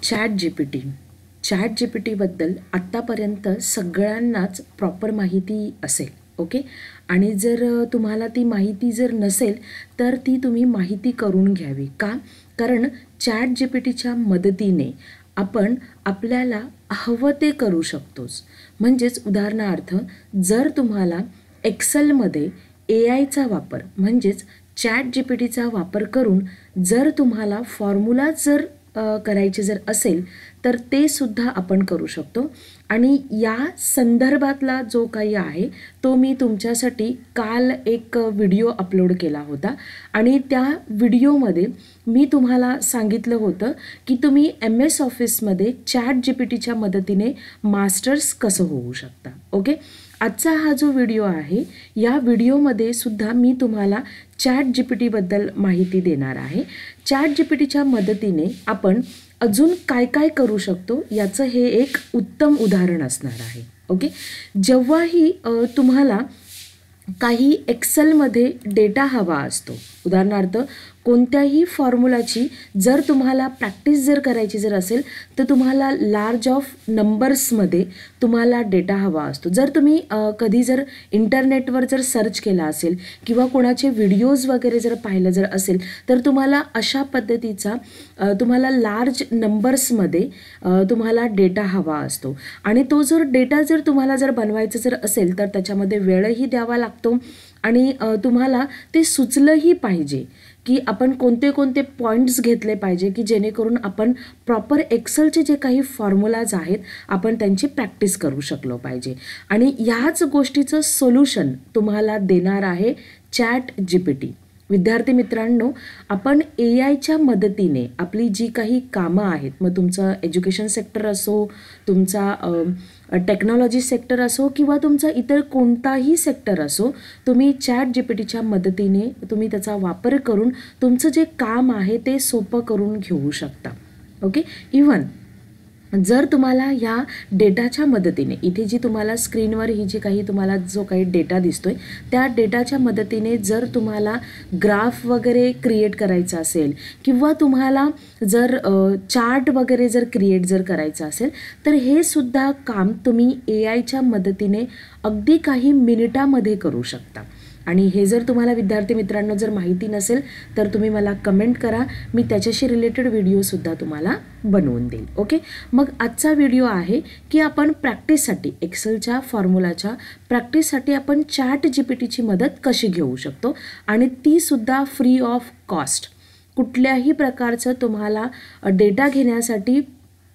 Chat G P टीबद्दल आत्तापर्यंत सगळ्यांनाच proper माहिती असेल. ओके. आणि जर तुम्हाला ती माहिती जर नसेल तर ती तुम्ही माहिती करून घ्यावी. का? कारण चॅट जी पी टीच्या मदतीने आपण आपल्याला हवं ते करू शकतोच. म्हणजेच उदाहरणार्थ जर तुम्हाला एक्सेलमध्ये AI चा वापर म्हणजेच चॅट जी पी टीचा वापर करून जर तुम्हाला फॉर्म्युला जर करायचे जर असेल तर ते सुद्धा आपण करू शकतो. आणि या संदर्भातला जो काही आहे तो मी तुमच्यासाठी काल एक व्हिडिओ अपलोड केला होता आणि त्या व्हिडिओमध्ये मी तुम्हाला सांगितलं होतं की तुम्ही MS ऑफिसमध्ये चॅट जी पी टीच्या मदतीने मास्टर्स कसं होऊ शकता. ओके. आजचा हा जो व्हिडिओ आहे या व्हिडिओमध्ये सुद्धा मी तुम्हाला चॅट जी पी टीबद्दल माहिती देणार आहे. चॅट जी पी टीच्या मदतीने आपण अजून काय काय करू शकतो याचं हे एक उत्तम उदाहरण असणार आहे. ओके. जेव्हाही तुम्हाला काही एक्सेलमध्ये डेटा हवा असतो, उदाहरणार्थ कोणत्याही फॉर्म्युलाची जर तुम्हाला प्रॅक्टिस जर करायची जर असेल तर तुम्हाला लार्ज ऑफ नंबर्समध्ये तुम्हाला डेटा हवा असतो. जर तुम्ही कधी जर इंटरनेटवर जर सर्च केला असेल किंवा कोणाचे व्हिडिओज वगैरे जर पाहिलं जर असेल तर तुम्हाला अशा पद्धतीचा तुम्हाला लार्ज नंबर्समध्ये तुम्हाला डेटा हवा असतो. आणि तो जर डेटा जर तुम्हाला जर बनवायचं जर असेल तर त्याच्यामध्ये वेळही द्यावा लागतो आणि तुम्हाला ते सुचलंही पाहिजे की आपण कोणते कोणते पॉईंट्स घेतले पाहिजे की जेणेकरून आपण प्रॉपर एक्सेलचे जे काही फॉर्म्युलाज आहेत आपण त्यांची प्रॅक्टिस करू शकलो पाहिजे. आणि ह्याच गोष्टीचं सोल्युशन तुम्हाला देणार आहे चॅट जी पी टी. विद्यार्थी मित्रांनो, आपण AI च्या मदतीने आपली जी काही कामं आहेत, मग तुमचं एज्युकेशन सेक्टर असो, तुमचा टेक्नॉलॉजी सेक्टर असो किंवा तुमचा इतर कोणताही सेक्टर असो, तुम्ही चॅट जी पी टीच्या मदतीने तुम्ही त्याचा वापर करून तुमचं जे काम आहे ते सोपं करून घेऊ शकता. ओके. इवन जर तुम्हाला ह्या डेटाच्या मदतीने इथे जी तुम्हाला स्क्रीनवर ही जी काही तुम्हाला जो काही डेटा दिसतोय त्या डेटाच्या मदतीने जर तुम्हाला ग्राफ वगैरे क्रिएट करायचा असेल किंवा तुम्हाला जर चार्ट वगैरे जर क्रिएट जर करायचं असेल तर हे सुद्धा काम तुम्ही AI च्या मदतीने अगदी काही मिनिटामध्ये करू शकता. आणि हे जर तुम्हाला विद्यार्थी मित्रांनो जर माहिती नसेल तर तुम्ही मला कमेंट करा, मी त्याच्याशी रिलेटेड व्हिडिओसुद्धा तुम्हाला बनवून देईल. ओके. मग आजचा व्हिडिओ आहे की आपण प्रॅक्टिससाठी एक्सेलच्या फॉर्म्युलाच्या प्रॅक्टिससाठी आपण चॅट जी पी टीची मदत कशी घेऊ शकतो आणि ती सुद्धा फ्री ऑफ कॉस्ट. कुठल्याही प्रकारचं तुम्हाला डेटा घेण्यासाठी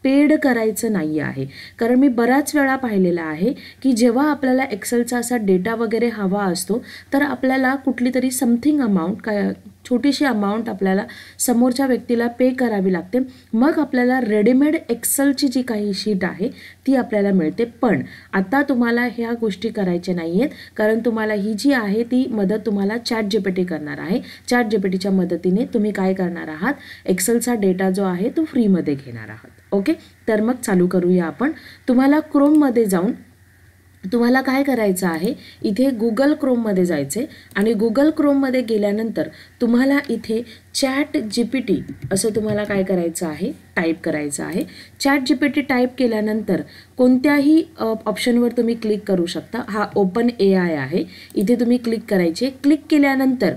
पेड करायचं नाही आहे. कारण मी बऱ्याच वेळा पाहिलेलं आहे की जेव्हा आपल्याला एक्सेलचा असा डेटा वगैरे हवा असतो तर आपल्याला कुठली तरी समथिंग अमाऊंट काय छोटीशी अमाऊंट आपल्याला समोरच्या व्यक्तीला पे करावी लागते. मग आपल्याला रेडीमेड एक्सेलची जी काही शीट आहे ती आपल्याला मिळते. पण आता तुम्हाला ह्या गोष्टी करायच्या नाही आहेत कारण तुम्हाला ही जी आहे ती मदत तुम्हाला चॅट जी पी टी करणार आहे. चॅट जी पी टीच्या मदतीने तुम्ही काय करणार आहात, एक्सेलचा डेटा जो आहे तो फ्रीमध्ये घेणार आहात. ओके. तर मग चालू करूया आपण. तुम्हाला क्रोममध्ये जाऊन तुम्हाला काय करायचं आहे, इथे गुगल क्रोममध्ये जायचे आणि गुगल क्रोममध्ये गेल्यानंतर तुम्हाला इथे चॅट जी पी टी असं तुम्हाला काय करायचं आहे, टाईप करायचं आहे. Chat G P T type केल्यानंतर कोणत्याही ऑप्शनवर तुम्ही क्लिक करू शकता. हा ओपन AI आहे, इथे तुम्ही क्लिक करायचे. क्लिक केल्यानंतर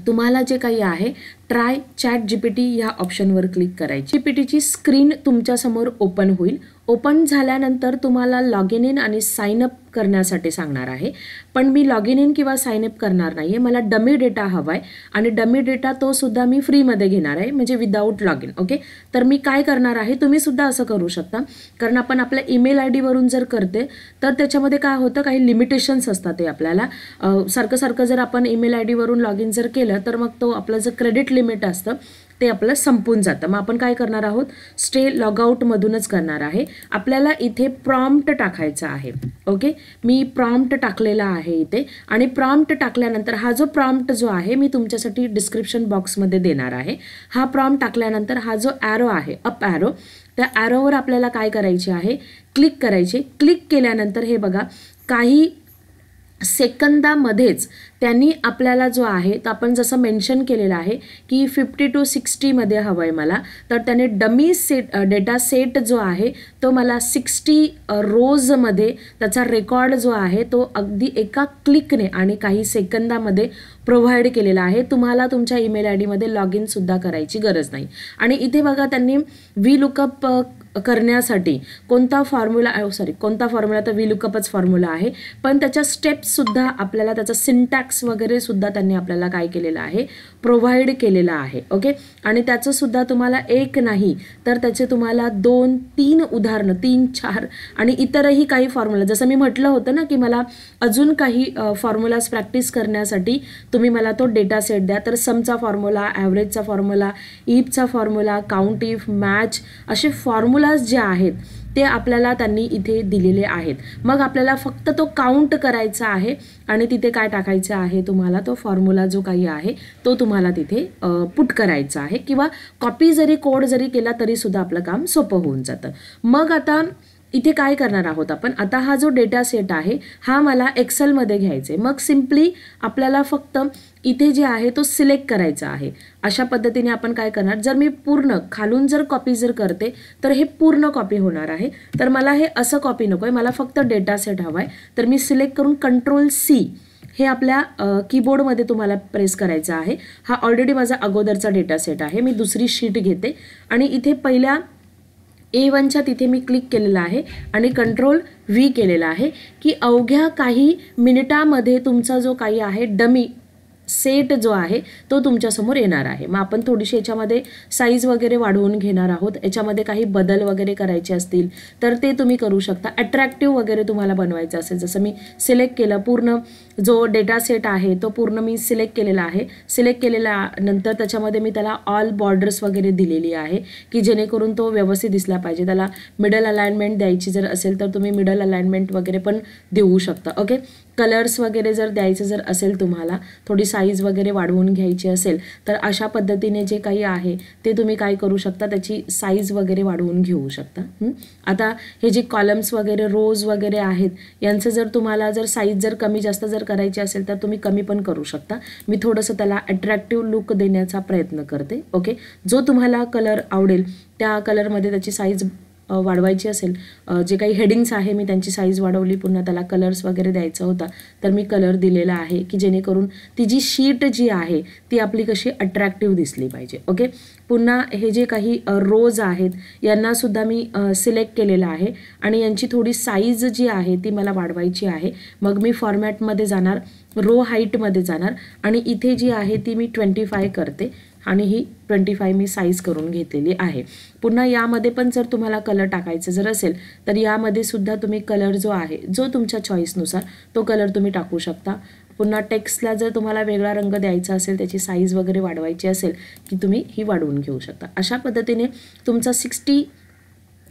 तुम्हाला जे काही आहे try Chat G P T ह्या ऑप्शनवर क्लिक करायची. जी पी टीची स्क्रीन तुमच्यासमोर ओपन होईल. ओपन झाल्यानंतर तुम्हाला लॉगिन इन आणि साइन अप करण्यासाठी सांगणार आहे. पण मी लॉगिन इन किंवा साइन अप करणार नाही आहे, मला डमी डेटा हवा आहे आणि डमी डेटा तो सुद्धा मी फ्रीमध्ये घेणार आहे म्हणजे विदाऊट लॉग इन. ओके. तर मी काय करणार आहे, तुम्ही सुद्धा असं करू शकता कारण आपण आपल्या ईमेल ID वरून जर करते तर त्याच्यामध्ये काय होतं, काही लिमिटेशन्स असतात. ते आपल्याला सारखं जर आपण ईमेल ID वरून लॉग इन जर केलं तर मग तो आपलं जर क्रेडिट लिमिट असतं ते आपलं संपून जातं. मग आपण काय करणार आहोत, स्टे लॉगआउटमधूनच करणार आहे. आपल्याला इथे प्रॉम्प्ट टाकायचा आहे. ओके. मी प्रॉम्प्ट टाकलेला आहे इथे आणि प्रॉम्प्ट टाकल्यानंतर हा जो प्रॉम्प्ट जो आहे मी तुमच्यासाठी डिस्क्रिप्शन बॉक्समध्ये देणार आहे. हा प्रॉम्प्ट टाकल्यानंतर हा जो ॲरो आहे अप ॲरो, त्या ॲरोवर आपल्याला काय करायचे आहे, क्लिक करायचे. क्लिक केल्यानंतर हे बघा काही सेकंदामध्येच त्यांनी आपल्याला जो आहे तर आपण जसं मेन्शन केलेलं आहे की 50 to 60मध्ये हवं आहे मला, तर त्याने डमी डेटा सेट जो आहे तो मला 60 रोजमध्ये त्याचा रेकॉर्ड जो आहे तो अगदी एका क्लिकने आणि काही सेकंदामध्ये प्रोव्हाइड केलेला आहे. तुम्हाला तुमच्या ईमेल आय डीमध्ये लॉग इन सुद्धा करायची गरज नाही. आणि इथे बघा त्यांनी VLOOKUP करण्यासाठी कोणता फॉर्म्युला तर VLOOKUPच फॉर्म्युला आहे, पण त्याच्या स्टेप्ससुद्धा आपल्याला त्याचा सिंटॅक्स वगैरे सुद्धा त्यांनी आपल्याला काय केलेलं आहे प्रोव्हाइड केलेला आहे. ओके, आणि त्याचं सुद्धा तुम्हाला एक नाही तर त्याचे तुम्हाला 2-3 उदाहरणं, 3-4 आणि इतरही काही फॉर्म्युला, जसं मी म्हटलं होतं ना की मला अजून काही फॉर्म्युलाज प्रॅक्टिस करण्यासाठी तुम्ही मला तो डेटा सेट द्या, तर समचा फॉर्म्युला, ॲव्हरेजचा फॉर्म्युला, इफचा फॉर्म्युला, काउंट इफ, मॅच असे फॉर्म्युलाज जे आहेत ते आपल्याला त्यांनी इथे दिलेले आहेत. मग आपल्याला फक्त तो काउंट करायचा आहे आणि तिथे काय टाकायचं आहे, तुम्हाला तो फॉर्म्युला जो काही आहे तो तुम्हाला तिथे पुट करायचा आहे, किंवा कॉपी जरी कोड जरी केला तरी सुद्धा आपलं काम सोपं होऊन जातं. मग आता इथे काय करणार आहोत आपण, आता हा जो डेटा सेट आहे हा मला एक्सेलमध्ये घ्यायचा आहे. मग सिम्पली आपल्याला फक्त इथे जे आहे तो सिलेक्ट करायचा आहे. अशा पद्धतीने आपण काय करणार, जर मी पूर्ण खालून जर कॉपी जर करते तर हे पूर्ण कॉपी होणार आहे, तर मला हे असं कॉपी नको आहे, मला फक्त डेटा सेट हवा आहे. तर मी सिलेक्ट करून Ctrl+C हे आपल्या कीबोर्डमध्ये तुम्हाला प्रेस करायचं आहे. हा ऑलरेडी माझा अगोदरचा डेटा सेट आहे. मी दुसरी शीट घेते आणि इथे पहिल्या A1च्या तिथे मी क्लिक केलेलं आहे आणि Ctrl+V केलेला आहे की अवघ्या काही मिनिटामध्ये तुमचा जो काही आहे डमी सेट जो आहे तो तुमच्यासमोर येणार आहे. मग आपण थोडीशी याच्यामध्ये साईज वगैरे वाढवून घेणार आहोत. याच्यामध्ये काही बदल वगैरे करायचे असतील तर ते तुम्ही करू शकता. अट्रॅक्टिव्ह वगैरे तुम्हाला बनवायचं असेल, जसं मी सिलेक्ट केलं, पूर्ण जो डेटा सेट आहे तो पूर्ण मी सिलेक्ट केलेला आहे. सिलेक्ट केलेला नंतर त्याच्यामध्ये मी त्याला ऑल बॉर्डर्स वगैरे दिलेली आहे की जेणेकरून तो व्यवस्थित दिसला पाहिजे. त्याला मिडल अलाइनमेंट द्यायची जर असेल तर तुम्ही मिडल अलाइनमेंट वगैरे पण देऊ शकता. ओके, कलर्स वगैरे जर द्यायचं जर असेल, तुम्हाला थोडी साईज वगैरे वाढवून घ्यायची असेल तर अशा पद्धतीने जे काही आहे ते तुम्ही काय करू शकता, त्याची साईज वगैरे वाढवून घेऊ शकता. आता हे जे कॉलम्स वगैरे, रोज वगैरे आहेत यांचं जर तुम्हाला जर साईज जर कमी जास्त जर करायची असेल तर तुम्ही कमी पण करू शकता. मी थोडंसं त्याला अट्रॅक्टिव्ह लुक देण्याचा प्रयत्न करते. ओके, जो तुम्हाला कलर आवडेल त्या कलरमध्ये त्याची साईज वाढवायची असेल, जे काही हेडिंग्स आहे मी त्यांची साईज वाढवली, पुन्हा त्याला कलर्स वगैरे द्यायचा होता तर मी कलर दिलेला आहे की जेणेकरून ती जी शीट जी आहे ती आपली कशी अट्रॅक्टिव्ह दिसली पाहिजे. ओके, पुन्हा हे जे काही रोज आहेत यांना सुद्धा मी सिलेक्ट केलेलं आहे आणि यांची थोडी साईज जी आहे ती मला वाढवायची आहे. मग मी फॉर्मॅटमध्ये जाणार, रो हाईटमध्ये जाणार आणि इथे जी आहे ती मी 25 करते आणि ही 25 मी साईज करून घेतलेली आहे. पुन्हा यामध्ये पण जर तुम्हाला कलर टाकायचं जर असेल तर यामध्ये सुद्धा तुम्ही कलर जो आहे जो तुमच्या चॉईसनुसार तो कलर तुम्ही टाकू शकता. पुन्हा टेक्स्टला जर तुम्हाला वेगळा रंग द्यायचा असेल, त्याची साईज वगैरे वाढवायची असेल की तुम्ही ही वाढवून घेऊ शकता. अशा पद्धतीने तुमचा 60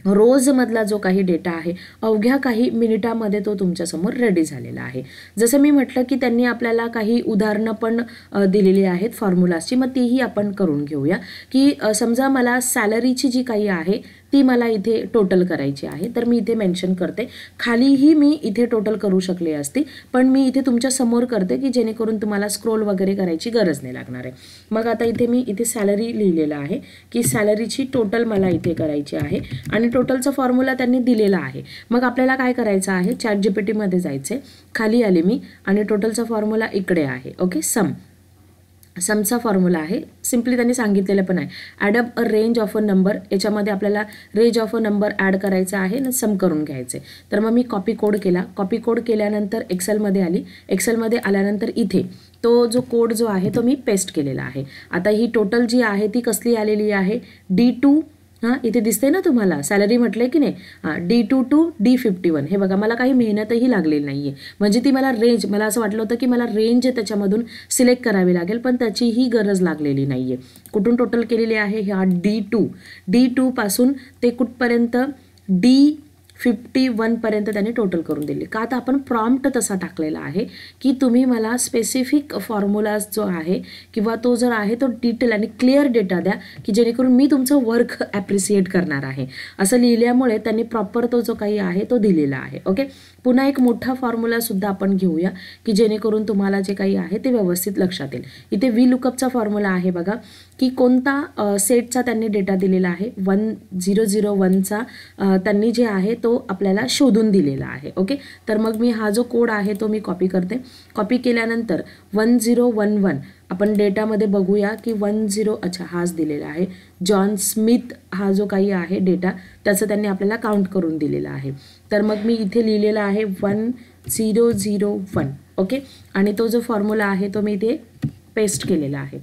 रोजमधला जो काही डेटा आहे अवघ्या काही मिनिटामध्ये तो तुमच्यासमोर रेडी झालेला आहे. जसं मी म्हटलं की त्यांनी आपल्याला काही उदाहरणं पण दिलेली आहेत फॉर्म्युलाजची, मग तीही आपण करून घेऊया. की समजा मला सॅलरीची जी काही आहे ती मला इथे टोटल करायची आहे, तर मी इथे मेन्शन करते. खालीही मी इथे टोटल करू शकले असते, पण मी इथे तुमच्या समोर करते की जेणेकरून तुम्हाला स्क्रोल वगैरे करायची गरज नाही लागणार आहे. मग आता इथे मी इथे सॅलरी लिहिलेलं आहे की सॅलरीची टोटल मला इथे करायची आहे आणि टोटलचा फॉर्म्युला त्यांनी दिलेला आहे. मग आपल्याला काय करायचं आहे, ChatGPTमध्ये जायचे, खाली आले मी आणि टोटलचा फॉर्म्युला इकडे आहे. ओके, समचा फॉर्म्युला आहे, सिम्पली त्यांनी सांगितलेलं पण आहे, add up a range of a number. याच्यामध्ये आपल्याला range of a number add करायचा आहे आणि सम करून घ्यायचे. तर मग मी कॉपी कोड केला. कॉपी कोड केल्यानंतर एक्सेलमध्ये आली. एक्सेलमध्ये आल्यानंतर इथे तो जो कोड जो आहे तो मी पेस्ट केलेला आहे. आता ही टोटल जी आहे ती कसली आलेली आहे, D2. हां, इथे दिसते ना तुम्हाला सॅलरी म्हटलं की नाही, D2 to D51. हे बघा, मला काही मेहनतही लागलेली नाही आहे. म्हणजे ती मला रेंज, मला असं वाटलं होतं की मला रेंज त्याच्यामधून सिलेक्ट करावी लागेल, पण त्याचीही गरज लागलेली नाही आहे. कुठून टोटल केलेली आहे, ह्या D2 पासून ते कुठपर्यंत 51 पर्यंत त्यांनी टोटल करून दिले. का तर आपण प्रॉम्प्ट तसा टाकलेला आहे की तुम्ही मला स्पेसिफिक फॉर्म्युला जो आहे किंवा तो जर आहे तो डिटेल आणि क्लिअर डेटा द्या की जेणेकरून मी तुमचं वर्क ॲप्रिसिएट करणार आहे. असं लिहिल्यामुळे त्यांनी प्रॉपर तो जो काही आहे तो दिलेला आहे. ओके, पुन्हा एक मोठा फॉर्म्युला सुद्धा आपण घेऊया की जेणेकरून तुम्हाला जे काही आहे ते व्यवस्थित लक्षात येईल. इथे VLOOKUPचा फॉर्म्युला आहे बघा की कोणता सेटचा त्यांनी डेटा दिलेला आहे 1001चा त्यांनी जे आहे तो आपल्याला शोधून दिलेला आहे. ओके, तर मग मी हा जो कोड आहे तो मी कॉपी करते. कॉपी केल्यानंतर 1011 आपण डेटामध्ये बघूया की 10 अच्छा हाच दिलेला आहे. जॉन स्मिथ हा जो काही आहे डेटा त्याचं त्यांनी आपल्याला काउंट करून दिलेला आहे. तर मग मी इथे लिहिलेला आहे 1001. ओके, आणि तो जो फॉर्म्युला आहे तो मी इथे पेस्ट केलेला आहे.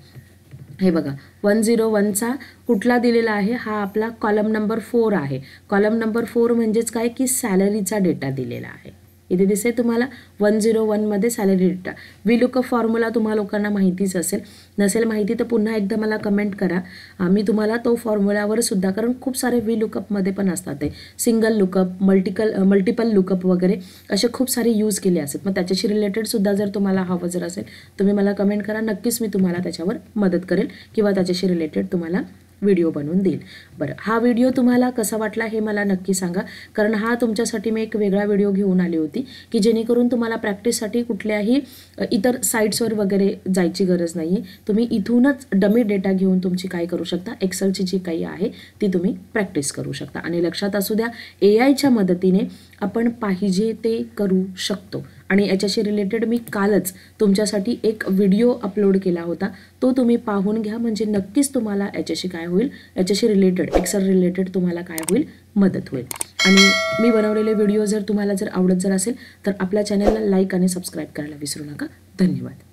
हे बघा 101चा कुठला दिलेला आहे, हा आपला कॉलम नंबर 4 आहे. कॉलम नंबर 4 म्हणजेच काय की सॅलरीचा डेटा दिलेला आहे. इथे दिसेल तुम्हाला 101 मध्ये सॅलरी डेटा. VLOOKUP फॉर्म्युला तुम्हा लोकांना माहितीच असेल. नसेल माहिती तर पुन्हा एकदा मला कमेंट करा, मी तुम्हाला तो फॉर्म्युलावर सुद्धा, कारण खूप सारे VLOOKUP मध्ये पण असतात ते सिंगल लुकअप, मल्टिपल लुकअप वगैरे असे खूप सारे यूज केले असतात. मग त्याच्याशी रिलेटेड सुद्धा जर तुम्हाला हवं जर असेल तुम्ही मला कमेंट करा, नक्कीच मी तुम्हाला त्याच्यावर मदत करेल किंवा त्याच्याशी रिलेटेड तुम्हाला व्हिडिओ बनवून देईल. बरं, हा व्हिडिओ तुम्हाला कसा वाटला हे मला नक्की सांगा, कारण हा तुमच्यासाठी मी एक वेगळा व्हिडिओ घेऊन आली होती की जेणेकरून तुम्हाला प्रॅक्टिससाठी कुठल्याही इतर साईट्सवर वगैरे जायची गरज नाही आहे. तुम्ही इथूनच डमी डेटा घेऊन तुमची काय करू शकता, एक्सेलची जी काही आहे ती तुम्ही प्रॅक्टिस करू शकता. आणि लक्षात असू द्या AIच्या मदतीने आपण पाहिजे ते करू शकतो. आणि याच्याशी रिलेटेड मी कालच तुमच्यासाठी एक व्हिडिओ अपलोड केला होता, तो तुम्ही पाहून घ्या, म्हणजे नक्कीच तुम्हाला याच्याशी काय होईल, याच्याशी रिलेटेड एक्सेल रिलेटेड तुम्हाला काय होईल, मदत होईल. आणि मी बनवलेले व्हिडिओ जर तुम्हाला आवडत असेल तर आपल्या चॅनलला लाईक आणि सबस्क्राईब करायला विसरू नका. धन्यवाद.